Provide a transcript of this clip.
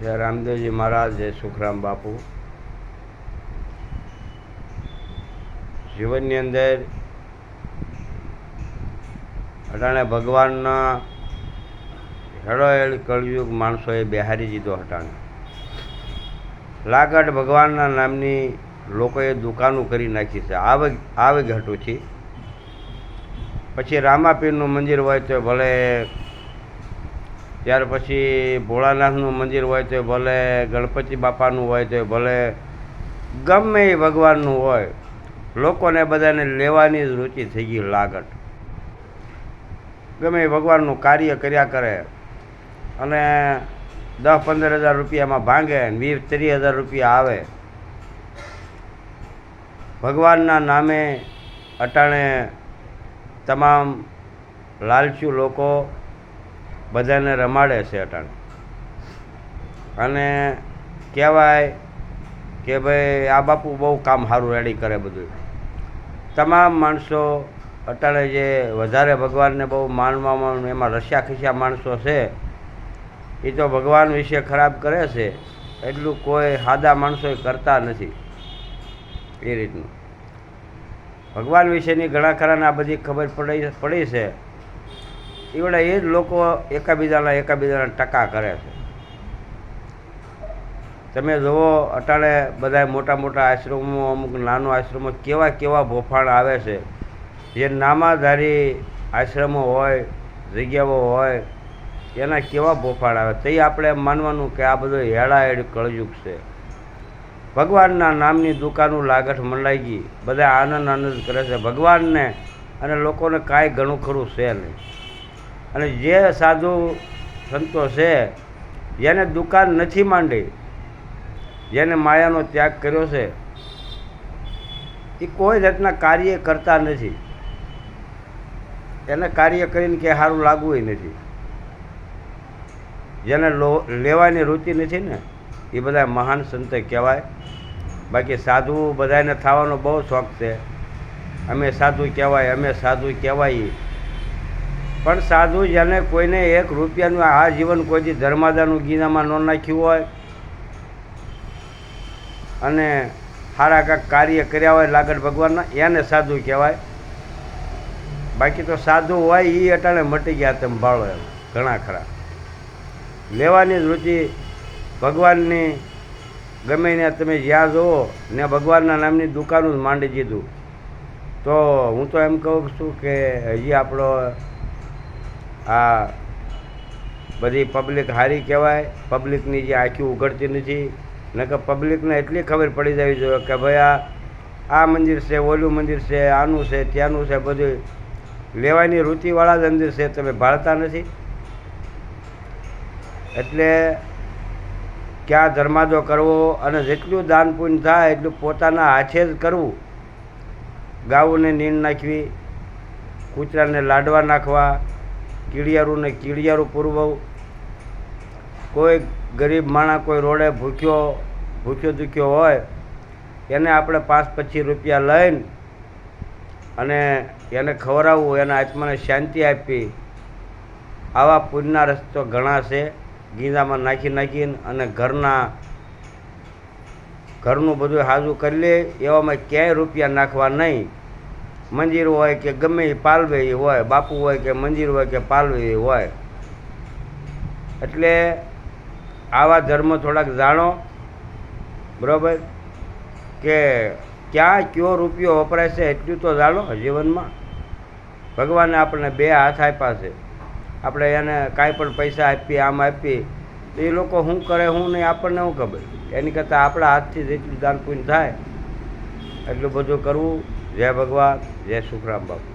જય રામદેવજી મહારાજ, જય સુખરામ બાપુ. જીવનની અંદર અટાણે ભગવાનના હેળોહેળ કળયુગ માણસોએ બેહારી દીધો. અટાણે લાગડ ભગવાનના નામની લોકોએ દુકાનો કરી નાખી છે. આવે ઘટુથી પછી રામાપીરનું મંદિર હોય તો ભલે, ત્યાર પછી ભોળાનાથનું મંદિર હોય તો ભલે, ગણપતિ બાપાનું હોય તો ભલે, ગમે એ ભગવાનનું હોય, લોકોને બધાને લેવાની જ રુચિ થઈ ગઈ. લાગટ ગમે એ ભગવાનનું કાર્ય કર્યા કરે અને 10-15 હજાર રૂપિયામાં ભાંગે, 20-30 હજાર રૂપિયા આવે. ભગવાનના નામે અટાણે તમામ લાલચુ લોકો બધાને રમાડે છે અટાણે. અને કહેવાય કે ભાઈ આ બાપુ બહુ કામ સારું રેડી કરે. બધું તમામ માણસો અટાણે જે વધારે ભગવાનને બહુ માનવામાં એમાં રસ્યા ખસ્યા માણસો છે, એ તો ભગવાન વિશે ખરાબ કરે છે. એટલું કોઈ સાદા માણસો કરતા નથી. એ રીતનું ભગવાન વિશેની ઘણા ખરાને આ બધી ખબર પડી છે. એવડા એ જ લોકો એકાબીજાના ટકા કરે છે. તમે જુઓ અટાણે બધા મોટા મોટા આશ્રમો, અમુક નાનો આશ્રમો કેવા ભોફાણ આવે છે. જે નામાધારી આશ્રમો હોય, જગ્યાઓ હોય, એના કેવા ભોફાણ આવે. તે આપણે એમ માનવાનું કે આ બધો હેળાહેળ કળયુગ છે. ભગવાનના નામની દુકાનો લાગઠ મંડાઈ ગઈ. બધા આનંદ કરે છે ભગવાનને, અને લોકોને કાંઈ ઘણું ખરું છે નહીં. અને જે સાધુ સંતો છે જેને દુકાન નથી માંડી, જેને માયાનો ત્યાગ કર્યો છે, એ કોઈ જાતના કાર્ય કરતા નથી. એને કાર્ય કરીને કે સારું લાગવું નથી. જેને લેવાની રુચિ નથી ને, એ બધા મહાન સંત કહેવાય. બાકી સાધુ બધાને થવાનો બહુ શોખ છે. અમે સાધુ કહેવાય. પણ સાધુ જેને કોઈને 1 રૂપિયાનું આ જીવન કોઈથી ધર્માદાનું ગીનામાં ન નાખ્યું હોય અને સારા કાંઈક કાર્ય કર્યા હોય લાગડ ભગવાનના, એને સાધુ કહેવાય. બાકી તો સાધુ હોય એ અટાણે મટી ગયા. તેમ ભાળો એમ ઘણા ખરા. લેવાની જ રુચિ ભગવાનની ગમે ને તમે જ્યાં જુઓ ને ભગવાનના નામની દુકાનો જ માંડી દીધું. તો હું તો એમ કહું છું કે હજી આપણો આ બધી પબ્લિક સારી કહેવાય. પબ્લિકની જે આંખી ઉઘડતી નથી. નકર પબ્લિકને એટલી ખબર પડી જવી જોઈએ કે ભાઈ આ મંદિર છે, ઓલું મંદિર છે, આનું છે, ત્યાંનું છે. બધું લેવાની રુચિવાળા જ મંદિર છે, તમે ભાળતા નથી. એટલે ક્યાં ધર્માદો કરવો અને જેટલું દાન પુણ્ય થાય એટલું પોતાના હાથે જ કરવું. ગાઉને નીંદ નાખવી, કૂતરાને લાડવા નાખવા, કીડિયારુંને કીડિયારું પૂરવું. કોઈ ગરીબ માણસ કોઈ રોડે ભૂખ્યો દુખ્યો હોય એને આપણે 5-25 રૂપિયા લઈને અને એને ખવડાવવું, એના આત્માને શાંતિ આપવી. આવા પુણ્યના રસ્તો ઘણા છે. ગીંજામાં નાખીને અને ઘરનું બધું હાજુ કરી લે. એવામાં ક્યાંય રૂપિયા નાખવા નહીં. મંદિર હોય કે ગમે એ પાલવે હોય, બાપુ હોય કે મંદિર હોય કે પાલવે હોય. એટલે આવા ધર્મ થોડાક જાણો, બરાબર, કે ક્યાં કયો રૂપિયો વપરાય છે એટલું તો જાણો જીવનમાં. ભગવાને આપણને 2 હાથ આપ્યા છે. આપણે એને કાંઈ પણ પૈસા આપીએ, આમ આપીએ, તો એ લોકો શું કરે શું નહીં આપણને શું ખબર. એની કરતાં આપણા હાથથી જેટલું દાન પુણ્ય થાય એટલું બધું કરવું. જય ભગવાન, જય સુખરામ બાપુ.